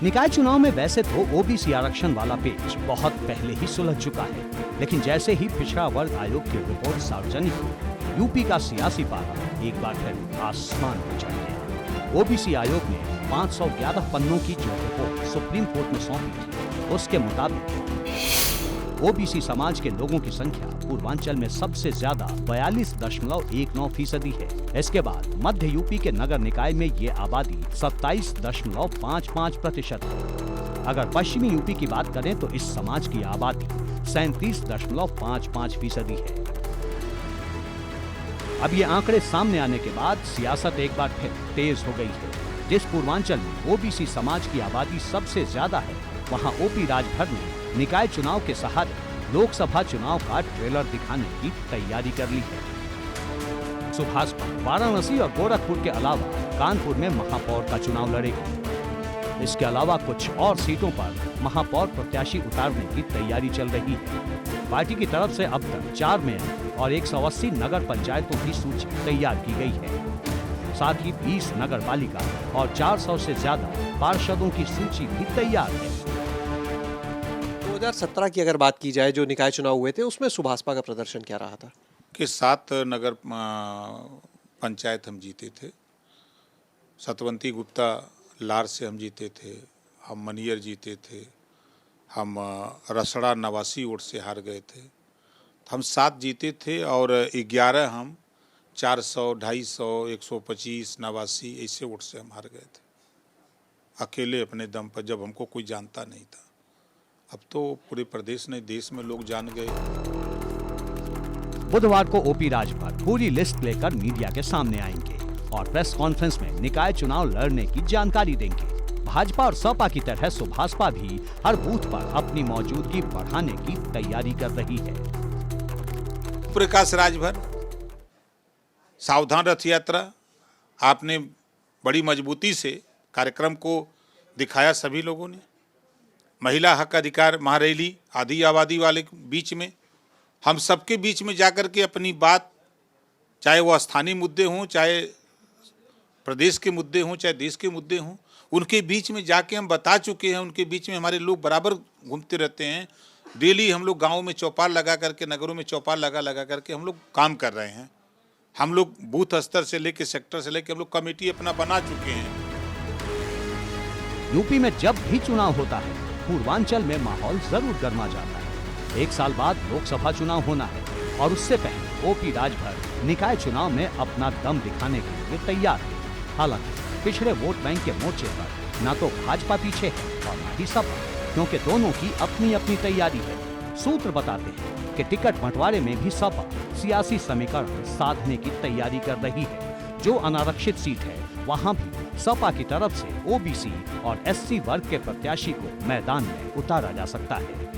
निकाय चुनाव में वैसे तो ओबीसी आरक्षण वाला पेच बहुत पहले ही सुलझ चुका है, लेकिन जैसे ही पिछड़ा वर्ग आयोग की रिपोर्ट सार्वजनिक हुई, यूपी का सियासी पारा एक बार फिर आसमान पर चढ़ गया। ओबीसी आयोग ने 511 पन्नों की जो रिपोर्ट सुप्रीम कोर्ट में सौंपी थी, उसके मुताबिक ओबीसी समाज के लोगों की संख्या पूर्वांचल में सबसे ज्यादा 42.19% है। इसके बाद मध्य यूपी के नगर निकाय में ये आबादी 27.55% है। अगर पश्चिमी यूपी की बात करें तो इस समाज की आबादी 37.55% है। अब ये आंकड़े सामने आने के बाद सियासत एक बार फिर तेज हो गई है। जिस पूर्वांचल में ओबीसी समाज की आबादी सबसे ज्यादा है, वहां ओपी राजभर ने निकाय चुनाव के सहारे लोकसभा चुनाव का ट्रेलर दिखाने की तैयारी कर ली है। सुभाषपा वाराणसी और गोरखपुर के अलावा कानपुर में महापौर का चुनाव लड़ेगी। इसके अलावा कुछ और सीटों पर महापौर प्रत्याशी उतारने की तैयारी चल रही है। पार्टी की तरफ से अब तक 4 मेयर और 180 नगर पंचायतों की सूची तैयार की गई है। साथ ही 20 नगर पालिका और 400 से ज्यादा पार्षदों की सूची भी तैयार है। 2017 की अगर बात की जाए, जो निकाय चुनाव हुए थे, उसमें सुभाषपा का प्रदर्शन क्या रहा था? कि 7 नगर पंचायत हम जीते थे। सतवंती गुप्ता लार से हम जीते थे, हम मनियर जीते थे, हम रसड़ा नवासी वोट से हार गए थे। हम 7 जीते थे और 11 हम 400, 250, 125, 89 ऐसे वोट से हम हार गए थे, अकेले अपने दम पर, जब हमको कोई जानता नहीं था। अब तो पूरे प्रदेश नहीं, देश में लोग जान गए। बुधवार को ओपी राजभर पूरी लिस्ट लेकर मीडिया के सामने आएंगे और प्रेस कॉन्फ्रेंस में निकाय चुनाव लड़ने की जानकारी देंगे। भाजपा और सपा की तरह सुभाषपा भी हर बूथ पर अपनी मौजूदगी बढ़ाने की तैयारी कर रही है। प्रकाश राजभर, सावधान रथ यात्रा, आपने बड़ी मजबूती से कार्यक्रम को दिखाया। सभी लोगों ने महिला हक अधिकार महारैली आधी आबादी वाले बीच में, हम सबके बीच में जाकर के अपनी बात, चाहे वो स्थानीय मुद्दे हों, चाहे प्रदेश के मुद्दे हों, चाहे देश के मुद्दे हों, उनके बीच में जाके हम बता चुके हैं। उनके बीच में हमारे लोग बराबर घूमते रहते हैं। डेली हम लोग गाँव में चौपाल लगा करके, नगरों में चौपाल लगा करके हम लोग काम कर रहे हैं। हम लोग बूथ स्तर से लेके, सेक्टर से लेके हम लोग कमेटी अपना बना चुके हैं। यूपी में जब भी चुनाव होता है, पूर्वांचल में माहौल जरूर गर्मा जाता है। 1 साल बाद लोकसभा चुनाव होना है और उससे पहले ओपी राजभर निकाय चुनाव में अपना दम दिखाने के लिए तैयार है। हालांकि पिछड़े वोट बैंक के मोर्चे पर न तो भाजपा पीछे है और न ही सपा, क्योंकि दोनों की अपनी अपनी तैयारी है। सूत्र बताते हैं कि टिकट बंटवारे में भी सपा सियासी समीकरण साधने की तैयारी कर रही है। जो अनारक्षित सीट है, वहां भी सपा की तरफ से ओबीसी और एससी वर्ग के प्रत्याशी को मैदान में उतारा जा सकता है।